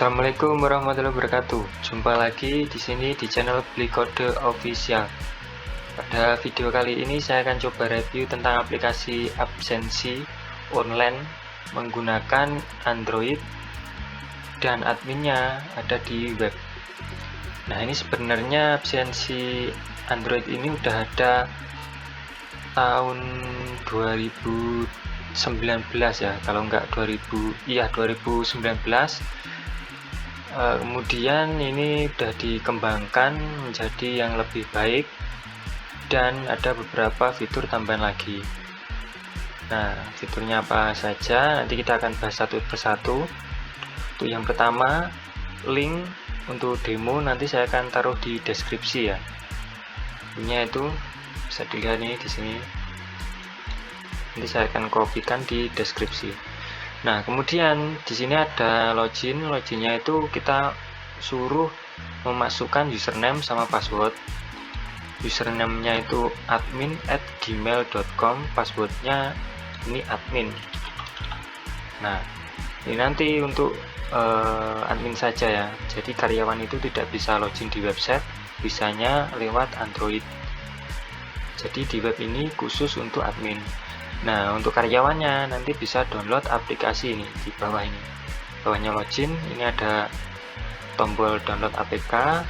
Assalamualaikum warahmatullahi wabarakatuh. Jumpa lagi di sini di channel Beli Kode Official. Pada video kali ini saya akan coba review tentang aplikasi absensi online menggunakan Android dan adminnya ada di web. Nah, ini sebenarnya absensi Android ini udah ada tahun 2019 ya, kalau enggak 2019. Kemudian ini sudah dikembangkan menjadi yang lebih baik dan ada beberapa fitur tambahan lagi. Nah, fiturnya apa saja nanti kita akan bahas satu persatu. Untuk yang pertama, link untuk demo nanti saya akan taruh di deskripsi ya. Linknya itu bisa dilihat nih di sini. Nanti saya akan kopikan di deskripsi. Nah, kemudian di sini ada loginnya itu kita suruh memasukkan username sama password. Username-nya itu admin@gmail.com, passwordnya ini admin. Nah, ini nanti untuk admin saja ya. Jadi karyawan itu tidak bisa login di website, bisanya lewat Android. Jadi di web ini khusus untuk admin. Nah, untuk karyawannya nanti bisa download aplikasi ini di bawah ini. Bawahnya login, ini ada tombol download APK.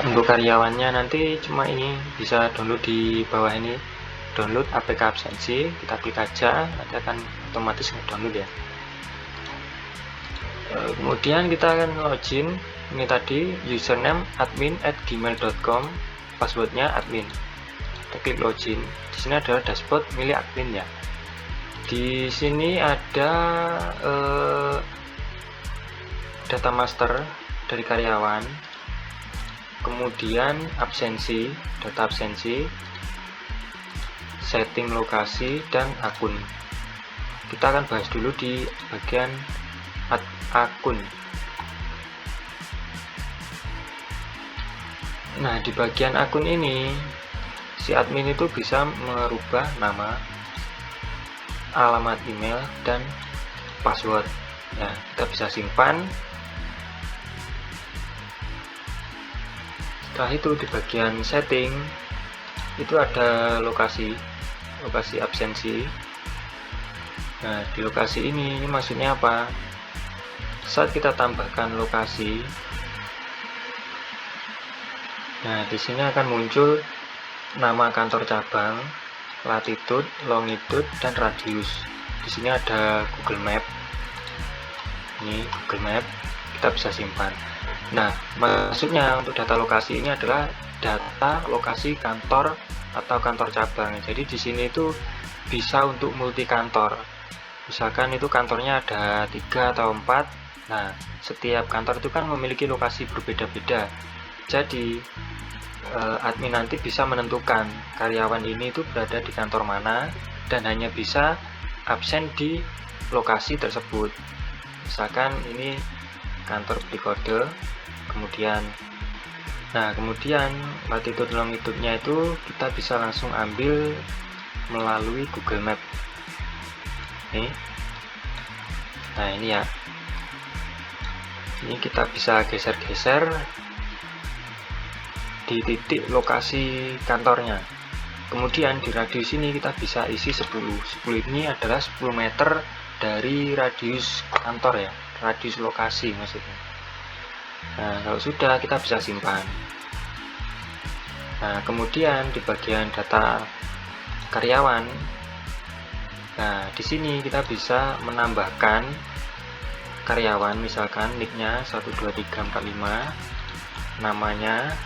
Untuk karyawannya nanti cuma ini bisa download di bawah ini, download APK absensi. Kita klik aja, nanti akan otomatis download ya. Kemudian kita akan login. Ini tadi username admin@gmail.com, passwordnya admin. Kita klik login. Di sini adalah dashboard milik admin ya. Di sini ada data master dari karyawan, kemudian absensi, data absensi, setting lokasi, dan akun. Kita akan bahas dulu di bagian akun. Nah, di bagian akun ini si admin itu bisa merubah nama, alamat email, dan password. Nah, kita bisa simpan. Setelah itu di bagian setting itu ada lokasi absensi. Nah, di lokasi ini maksudnya apa? Saat kita tambahkan lokasi, nah di sini akan muncul nama kantor cabang, latitude, longitude, dan radius. Di sini ada Google Map. Ini Google Map, kita bisa simpan. Nah, maksudnya untuk data lokasi ini adalah data lokasi kantor atau kantor cabang. Jadi di sini itu bisa untuk multi kantor. Misalkan itu kantornya ada 3 atau 4. Nah, setiap kantor itu kan memiliki lokasi berbeda-beda. Jadi admin nanti bisa menentukan karyawan ini itu berada di kantor mana dan hanya bisa absen di lokasi tersebut. Misalkan ini kantor Beli Kode, kemudian latitude longitude-nya itu kita bisa langsung ambil melalui Google Map. Nah, ini ya. Ini kita bisa geser-geser di titik lokasi kantornya. Kemudian di radius ini kita bisa isi 10 ini adalah 10 meter dari radius kantor ya, radius lokasi maksudnya. Nah, kalau sudah kita bisa simpan. Nah, kemudian di bagian data karyawan, nah di sini kita bisa menambahkan karyawan, misalkan nicknya 12345, namanya,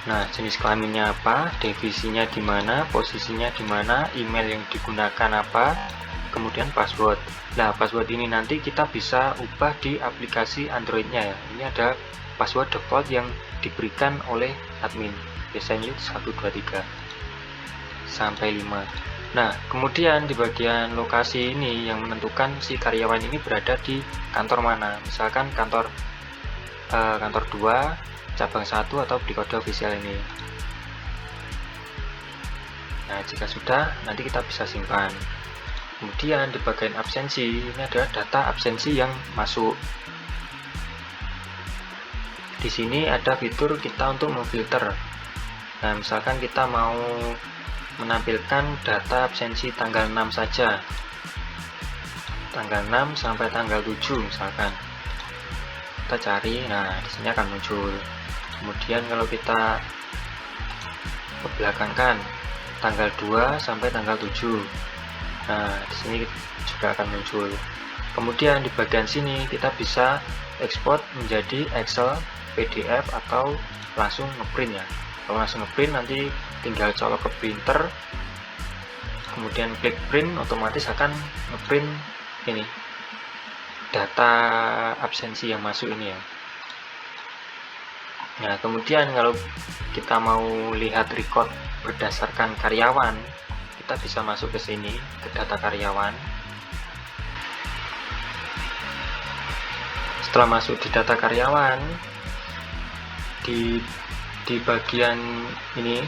nah jenis kelaminnya apa, divisinya di mana, posisinya di mana, email yang digunakan apa, kemudian password. Nah, password ini nanti kita bisa ubah di aplikasi Androidnya ya. Ini ada password default yang diberikan oleh admin, biasanya 123 sampai 5. Nah, kemudian di bagian lokasi ini yang menentukan si karyawan ini berada di kantor mana. Misalkan kantor 2, cabang 1 atau Beli Kode Official ini. Nah, jika sudah, nanti kita bisa simpan. Kemudian di bagian absensi, ini adalah data absensi yang masuk. Di sini ada fitur kita untuk memfilter. Nah, misalkan kita mau menampilkan data absensi tanggal 6 saja. Tanggal 6 sampai tanggal 7 misalkan. Kita cari, nah di sini akan muncul. Kemudian kalau kita belakangkan tanggal 2 sampai tanggal 7. Nah, di sini juga akan muncul. Kemudian di bagian sini kita bisa ekspor menjadi Excel, PDF atau langsung ngeprint ya. Kalau langsung ngeprint nanti tinggal colok ke printer, kemudian klik print, otomatis akan ngeprint ini data absensi yang masuk ini ya. Nah, kemudian kalau kita mau lihat record berdasarkan karyawan, kita bisa masuk ke sini, ke data karyawan. Setelah masuk di data karyawan, di bagian ini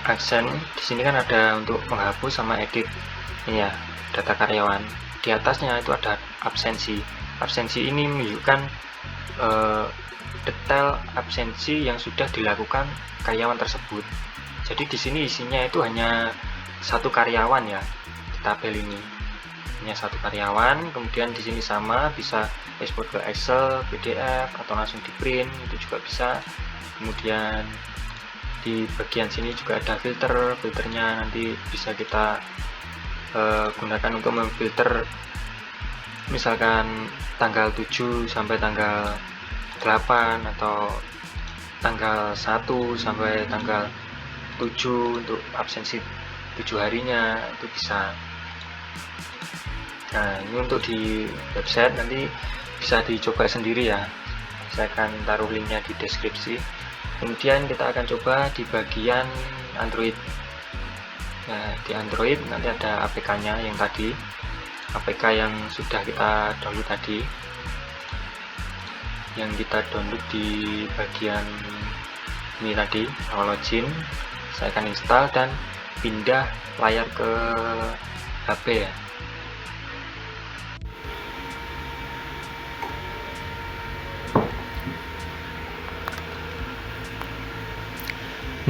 aksen, di sini kan ada untuk menghapus sama edit ini ya, data karyawan. Di atasnya itu ada absensi. Absensi ini menunjukkan detail absensi yang sudah dilakukan karyawan tersebut. Jadi di sini isinya itu hanya satu karyawan ya, di tabel ini hanya satu karyawan. Kemudian di sini sama, bisa ekspor ke Excel, PDF atau langsung di print, itu juga bisa. Kemudian di bagian sini juga ada filternya, nanti bisa kita gunakan untuk memfilter misalkan tanggal 7 sampai tanggal 8 atau tanggal 1 sampai tanggal 7 untuk absensi 7 harinya, itu bisa. Nah, ini untuk di website, nanti bisa dicoba sendiri ya, saya akan taruh linknya di deskripsi. Kemudian kita akan coba di bagian Android. Nah, di Android nanti ada APK-nya yang tadi, APK yang sudah kita download tadi, yang kita download di bagian ini tadi, awal login. Saya akan install dan pindah layar ke HP ya.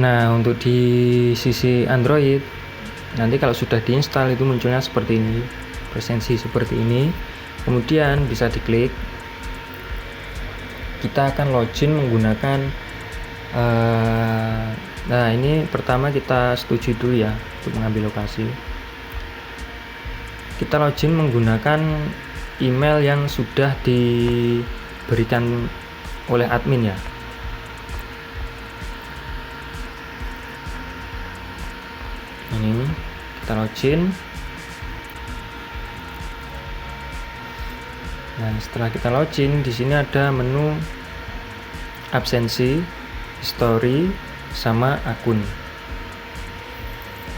Nah, untuk di sisi Android, nanti kalau sudah diinstal itu munculnya seperti ini, presensi seperti ini. Kemudian bisa diklik. Kita akan login menggunakan nah, ini pertama kita setuju dulu ya untuk mengambil lokasi. Kita login menggunakan email yang sudah diberikan oleh admin ya. Ini kita login. Nah, setelah kita login, di sini ada menu absensi, history, sama akun.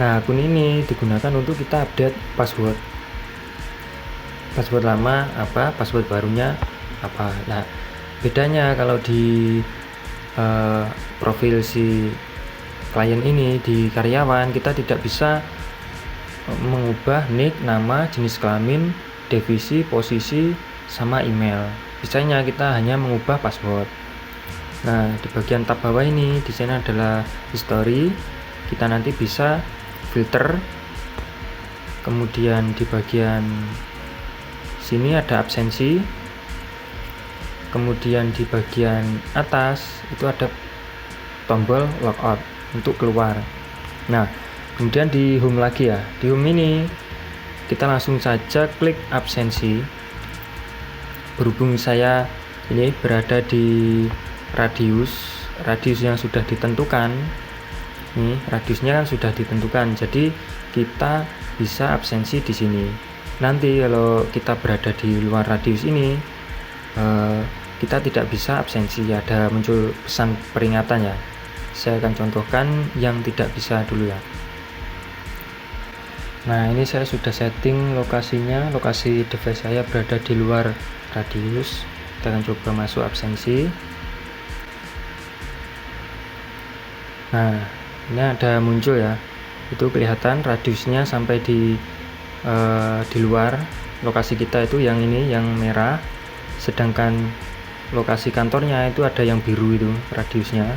Nah, akun ini digunakan untuk kita update password. Password lama apa, password barunya apa. Nah, bedanya kalau di profil si klien ini, di karyawan, kita tidak bisa mengubah nick, nama, jenis kelamin, divisi, posisi, sama email. Biasanya kita hanya mengubah password. Nah, di bagian tab bawah ini, di sini adalah history. Kita nanti bisa filter. Kemudian di bagian sini ada absensi. Kemudian di bagian atas itu ada tombol logout untuk keluar. Nah, kemudian di home lagi ya. Di home ini kita langsung saja klik absensi. Berhubung saya ini berada di radius yang sudah ditentukan. Nih, radiusnya kan sudah ditentukan. Jadi kita bisa absensi di sini. Nanti kalau kita berada di luar radius ini, kita tidak bisa absensi. Ada muncul pesan peringatan ya. Saya akan contohkan yang tidak bisa dulu ya. Nah, ini saya sudah setting lokasinya. Lokasi device saya berada di luar radius. Kita akan coba masuk absensi. Nah, Ini ada muncul ya, itu kelihatan radiusnya sampai di luar lokasi kita itu yang ini yang merah, sedangkan lokasi kantornya itu ada yang biru itu radiusnya.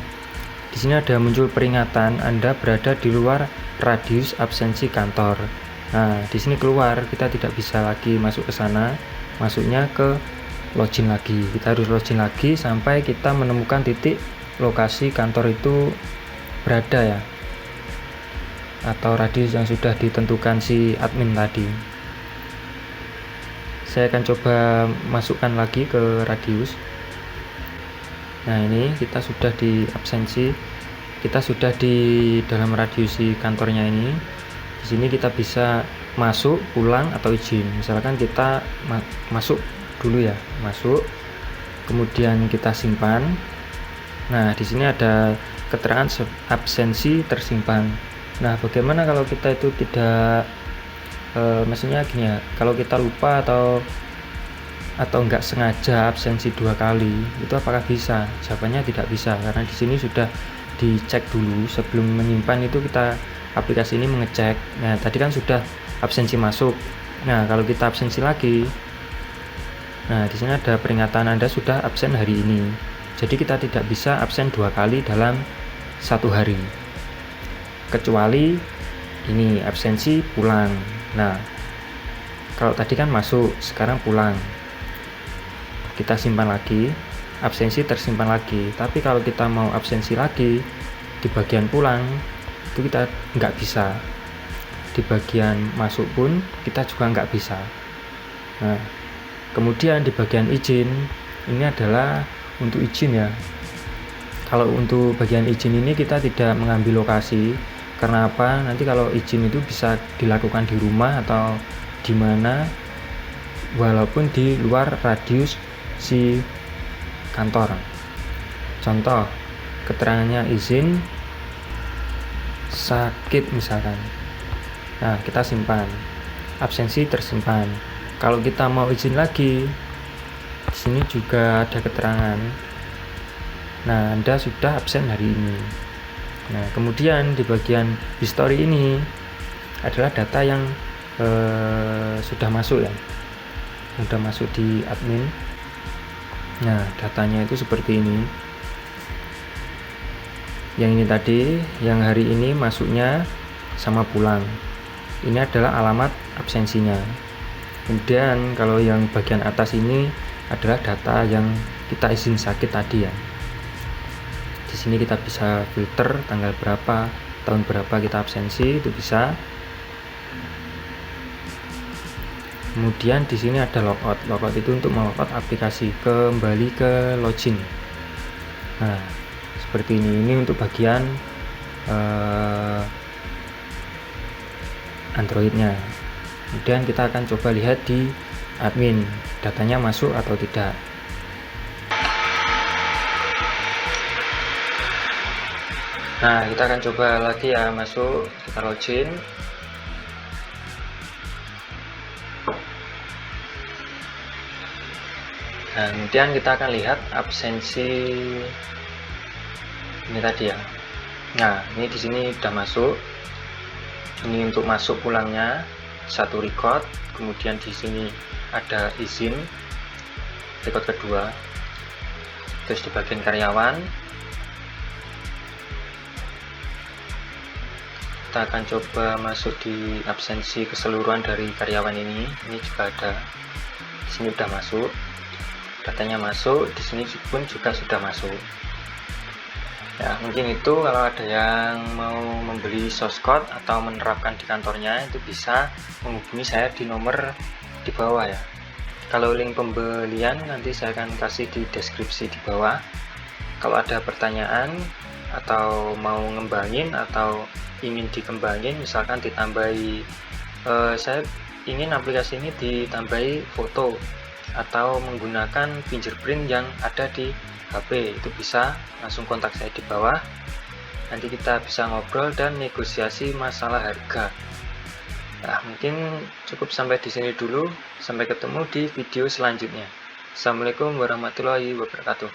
Di sini ada muncul peringatan Anda berada di luar radius absensi kantor. Nah, di sini keluar, kita tidak bisa lagi masuk ke sana, masuknya ke login lagi. Kita harus login lagi sampai kita menemukan titik lokasi kantor itu berada ya, atau radius yang sudah ditentukan si admin tadi. Saya akan coba masukkan lagi ke radius. Nah, ini kita sudah di absensi, kita sudah di dalam radius si kantornya ini. Di sini kita bisa masuk, pulang, atau izin. Misalkan kita masuk dulu ya, masuk, kemudian kita simpan. Nah, di sini ada keterangan absensi tersimpan. Nah, bagaimana kalau kita itu tidak maksudnya gini ya, kalau kita lupa atau nggak sengaja absensi 2 kali, itu apakah bisa? Jawabannya tidak bisa, karena di sini sudah dicek dulu sebelum menyimpan. Itu kita, aplikasi ini mengecek. Nah, tadi kan sudah absensi masuk. Nah, kalau kita absensi lagi, nah di sini ada peringatan Anda sudah absen hari ini. Jadi kita tidak bisa absen 2 kali dalam 1 hari, kecuali ini absensi pulang. Nah, kalau tadi kan masuk, sekarang pulang, kita simpan lagi, absensi tersimpan lagi. Tapi kalau kita mau absensi lagi di bagian pulang, itu kita nggak bisa. Di bagian masuk pun kita juga nggak bisa. Nah, kemudian di bagian izin, ini adalah untuk izin ya. Kalau untuk bagian izin ini kita tidak mengambil lokasi. Karena apa? Nanti kalau izin itu bisa dilakukan di rumah atau di mana, walaupun di luar radius si kantor. Contoh, keterangannya izin sakit misalkan. Nah, kita simpan, absensi tersimpan. Kalau kita mau izin lagi, di sini juga ada keterangan. Nah, Anda sudah absen hari ini. Nah, kemudian di bagian history ini adalah data yang sudah masuk ya, sudah masuk di admin. Nah, datanya itu seperti ini. Yang ini tadi, yang hari ini masuknya sama pulang. Ini adalah alamat absensinya. Kemudian kalau yang bagian atas ini adalah data yang kita izin sakit tadi ya. Di sini kita bisa filter tanggal berapa, tahun berapa kita absensi, itu bisa. Kemudian di sini ada logout. Logout itu untuk melogout aplikasi kembali ke login. Nah, seperti ini. Ini untuk bagian Androidnya. Kemudian kita akan coba lihat di admin, datanya masuk atau tidak. Nah, kita akan coba lagi ya, masuk, kita login. Nah, kemudian kita akan lihat absensi ini tadi ya. Nah, ini di sini sudah masuk. Ini untuk masuk pulangnya, 1 record. Kemudian di sini ada izin, record kedua. Terus di bagian karyawan, kita akan coba masuk di absensi keseluruhan dari karyawan ini. Ini juga ada, di sini sudah masuk, datanya masuk, di sini pun juga sudah masuk. Ya, mungkin itu kalau ada yang mau membeli source code atau menerapkan di kantornya, itu bisa menghubungi saya di nomor di bawah ya. Kalau link pembelian nanti saya akan kasih di deskripsi di bawah. Kalau ada pertanyaan atau mau ngembangin atau ingin dikembangin, misalkan ditambahi, saya ingin aplikasi ini ditambahi foto atau menggunakan fingerprint yang ada di HP, itu bisa langsung kontak saya di bawah. Nanti kita bisa ngobrol dan negosiasi masalah harga. Nah, mungkin cukup sampai di sini dulu. Sampai ketemu di video selanjutnya. Assalamualaikum warahmatullahi wabarakatuh.